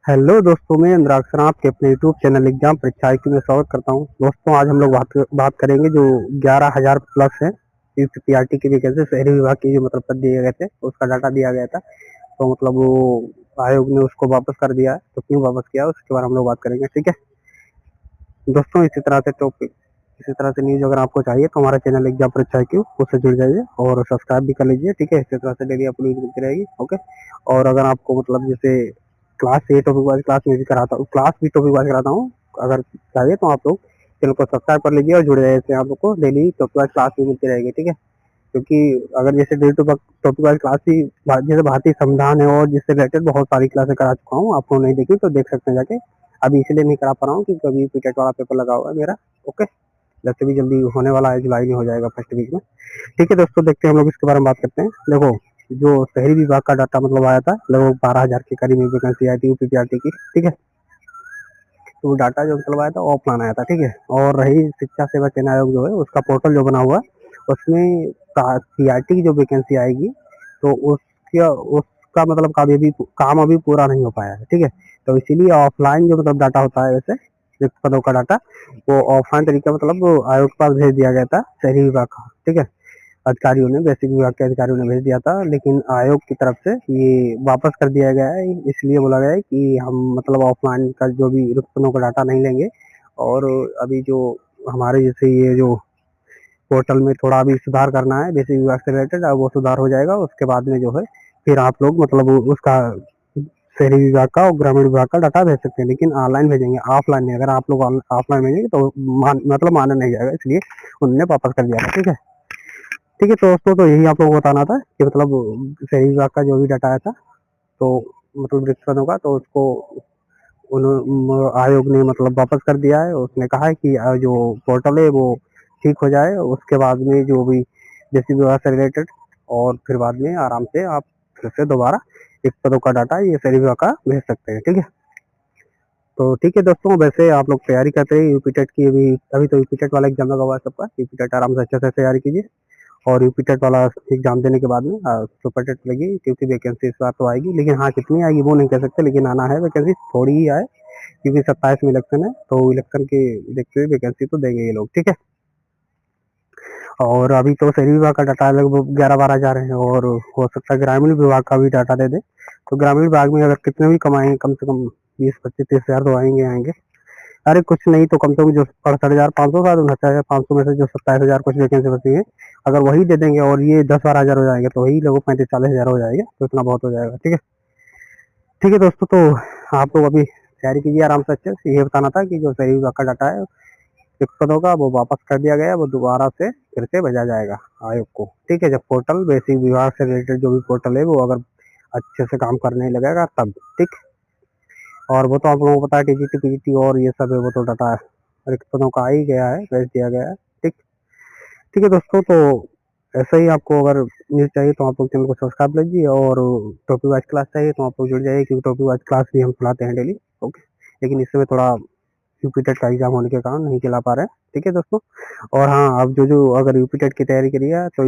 Hello दोस्तों, मैं अंतराक्षर आपके अपने यूट्यूब चैनल एग्जाम परीक्षा IQ में स्वागत करता हूं। दोस्तों, आज हम लोग बात करेंगे जो 11,000 प्लस है यूपीपीआरटी की वैकेंसी शहरी विभाग की, जो मतलब पद दिए गए थे उसका डाटा दिया गया था। तो मतलब वो आयोग ने उसको वापस कर दिया है, तो क्यों वापस किया उसके बारे में हम लोग बात करेंगे। ठीक है दोस्तों, इसी तरह से न्यूज अगर आपको चाहिए तो हमारा चैनल एग्जाम परीक्षा IQ उससे जुड़ जाइए और सब्सक्राइब भी कर लीजिए। ठीक है, इसी तरह से डेली आपको न्यूज मिलती रहेगी। ओके। और अगर आपको मतलब जैसे क्लास ए टॉपिक वाइज क्लास में भी कराता हूँ, क्लास भी टॉपिक वाइज कराता हूँ, अगर चाहिए तो आप लोग चैनल को सब्सक्राइब कर लीजिए और जुड़ जाइए, इससे आप लोग को डेली टॉपिक वाइज क्लास भी मिलती रहेगी। ठीक है, क्योंकि अगर जैसे डेली टॉपिक वाइज क्लास भी जैसे भारतीय संविधान है और जिससे रिलेटेड बहुत सारी क्लासें करा चुका हूँ, आपको नहीं देखी तो देख सकते हैं जाके। अभी इसलिए नहीं करा पा रहा हूँ क्योंकि अभी पीटेट वाला पेपर लगा हुआ है मेरा। ओके, वैसे भी जल्दी होने वाला है, जुलाई में हो जाएगा फर्स्ट वीक में। ठीक है दोस्तों, देखते हैं हम लोग इसके बारे में बात करते हैं। देखो, जो शहरी विभाग का डाटा मतलब आया था, लगभग 12,000 के करीब वैकेंसी आई थी यूपीपीआरटी की। ठीक है, तो वो डाटा जो मतलब आया था ऑफलाइन आया था। ठीक है, और रही शिक्षा सेवा चयन आयोग जो है उसका पोर्टल जो बना हुआ है, उसमें सीआरटी की जो वैकेंसी आएगी तो उसका मतलब काम अभी पूरा नहीं हो पाया है। ठीक है, तो इसीलिए ऑफलाइन जो मतलब डाटा होता है, वैसे रिक्त पदों का डाटा वो ऑफलाइन तरीका मतलब वो आयोग के पास भेज दिया गया था, शहरी विभाग का। ठीक है, अधिकारियों ने, बेसिक विभाग के अधिकारियों ने भेज दिया था, लेकिन आयोग की तरफ से ये वापस कर दिया गया है। इसलिए बोला गया है कि हम मतलब ऑफलाइन का जो भी रिक्तपदों का डाटा नहीं लेंगे। और अभी जो हमारे जैसे ये जो पोर्टल में थोड़ा अभी सुधार करना है बेसिक विभाग से रिलेटेड, अब वो सुधार हो जाएगा उसके बाद में जो है फिर आप लोग मतलब उसका शहरी विभाग का और ग्रामीण विभाग का डाटा भेज सकते हैं, लेकिन ऑनलाइन भेजेंगे, ऑफलाइन नहीं। अगर आप लोग ऑफलाइन भेजेंगे तो मतलब माना नहीं जाएगा, इसलिए उन्होंने वापस कर दिया था। ठीक है, ठीक है तो दोस्तों, तो यही आप लोगों को बताना था कि मतलब शहरी विभाग का जो भी डाटा आया था, तो मतलब रिक्त पदों का, तो उसको आयोग ने मतलब वापस कर दिया है। उसने कहा है कि जो पोर्टल है वो ठीक हो जाए, उसके बाद में जो भी जैसी विभाग से रिलेटेड, और फिर बाद में आराम से आप फिर से दोबारा रिक्त पदों का डाटा ये शहरी विभाग का भेज सकते हैं। ठीक है, तो ठीक है दोस्तों, वैसे आप लोग तैयारी करते हैं यूपीटेट की। अभी अभी तो यूपीटेट वाला एग्जाम लगा हुआ है सबका, यूपीटेट आराम से अच्छे से तैयारी कीजिए। और यूपीटेट वाला एग्जाम देने के बाद में सुपर टेट लगी, क्योंकि वैकेंसी इस बार तो आएगी, लेकिन हाँ कितनी आएगी वो नहीं कह सकते, लेकिन आना है वैकेंसी, थोड़ी ही आए, क्योंकि 27 में इलेक्शन है, तो इलेक्शन के देखते हुए वैकेंसी तो देंगे ये लोग। ठीक है, और अभी तो शहरी विभाग का डाटा लगभग 11-12 हजार है, और हो सकता है ग्रामीण विभाग का भी डाटा दे दे। तो ग्रामीण विभाग में अगर कितने भी कमाएंगे, कम से कम 20-25-30 हजार तो आएंगे आएंगे। अरे कुछ नहीं तो कम से कम जो 68,500 था, 69,500 में से जो 27,000 कुछ वैकेंसी बची है, अगर वही दे देंगे और ये 10-12 हजार हो जाएंगे, तो वही लगभग 35-40 हजार हो जाएगा, तो इतना बहुत हो जाएगा। ठीक है, ठीक है दोस्तों, तो आप लोग अभी तैयारी कीजिए आराम से अच्छे से। ये बताना था कि जो शहरी विभाग का डाटा है रिक्त पदों का वो वापस कर दिया गया है, वो दोबारा से फिर से भेजा जाएगा आयोग को। ठीक है, जब पोर्टल बेसिक विभाग से रिलेटेड जो भी पोर्टल है वो अगर अच्छे से काम करने लगेगा तब। ठीक, और वो तो आप लोगों को पता है, टीजीटी पीजीटी और ये सब है, वो तो डाटा रिक्त पदों का आ ही गया है, भेज दिया गया है। ठीक, ठीक है दोस्तों, तो ऐसा ही आपको अगर न्यूज़ चाहिए तो आप लोग चैनल को सब्सक्राइब लीजिए, और टॉपिक वाइज क्लास चाहिए तो आप लोग जुड़ जाइए, क्योंकि टॉपिक वाइज क्लास भी हम चलाते हैं डेली। ओके, लेकिन इस समय थोड़ा यूपी टेट का एग्जाम होने के कारण नहीं चला पा रहे हैं। ठीक है दोस्तों, और हाँ, अब जो अगर यूपी टेट की तैयारी करी है, तो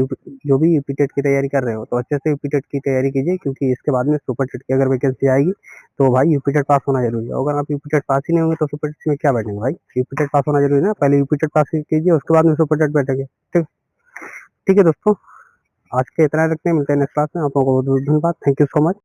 जो भी यूपी टेट की तैयारी कर रहे हो तो अच्छे से यूपी टेट की तैयारी कीजिए, क्योंकि इसके बाद में सुपर टेट की अगर वैकेंसी आएगी तो भाई यूपी टेट पास होना जरूरी है। अगर आप यूपी टेट पास ही नहीं होंगे तो सुपर टेट में क्या बैठेंगे भाई। यूपी टेट पास होना जरूरी है ना, पहले यूपी टेट पास कीजिए उसके बाद में सुपर टेट बैठेंगे। ठीक, ठीक है दोस्तों, आज के इतना ही रखते हैं, मिलते हैं नेक्स्ट क्लास में। आप लोगों को बहुत बहुत धन्यवाद, थैंक यू सो मच।